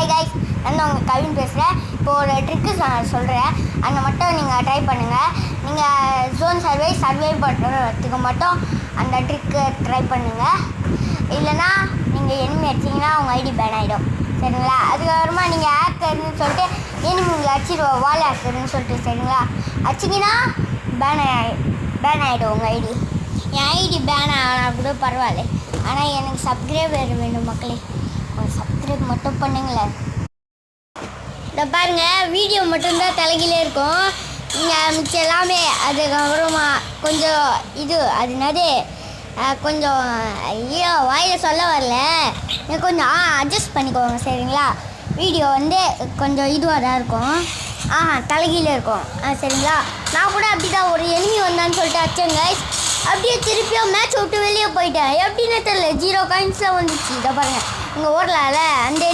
Hi guys, நான் உங்கள் கவின் பேசுகிறேன். இப்போ ஒரு ட்ரிக்கு சொல்கிறேன், அதை மட்டும் நீங்கள் ட்ரை பண்ணுங்கள். நீங்கள் ஜோன் சர்வை பண்ணுறதுக்கு மட்டும் அந்த ட்ரிக்கு ட்ரை பண்ணுங்கள். இல்லைனா நீங்கள் எனிமி அடிச்சிங்கன்னா உங்கள் ஐடி பேன் ஆகிடும், சரிங்களா? அதுக்கப்புறமா நீங்கள் ஹேக்கர்னு சொல்லிட்டு எனிமி அடிச்சிடுவோம், வால் ஹேக்கர்னு சொல்லிட்டு, சரிங்களா? அடிச்சிங்கன்னா பேன் ஆகிடும் உங்கள் ஐடி. என் ஐடி பேன் ஆனால் கூட பரவாயில்ல, ஆனால் எனக்கு சப்ஸ்கிரைபர் வேணும் மக்களே. சப்ஸ்கிரைப் மட்டும் பண்ணுங்களேன். இதை பாருங்கள், வீடியோ மட்டும்தான் தலைகிலே இருக்கும். நீங்கள் மிச்சம் எல்லாமே அதுக்கப்புறமா கொஞ்சம் அது என்னது கொஞ்சம் ஐயோ வாயில் சொல்ல வரல, கொஞ்சம் அட்ஜஸ்ட் பண்ணிக்கோங்க, சரிங்களா? வீடியோ கொஞ்சம் இதுவாக தான் இருக்கும், தலைகீழே இருக்கும், சரிங்களா? நான் கூட அப்படி தான் ஒரு எனிமி வந்தான்னு சொல்லிட்டு அச்சேன் கைஸ். அப்படியே திருப்பியும் மேட்ச் விட்டு வெளியே போயிட்டேன். எப்படின்னு தெரியல, 0 காயின்ஸில் வந்துச்சு. இதை பாருங்கள், இங்கே ஓடலாம்ல, அந்த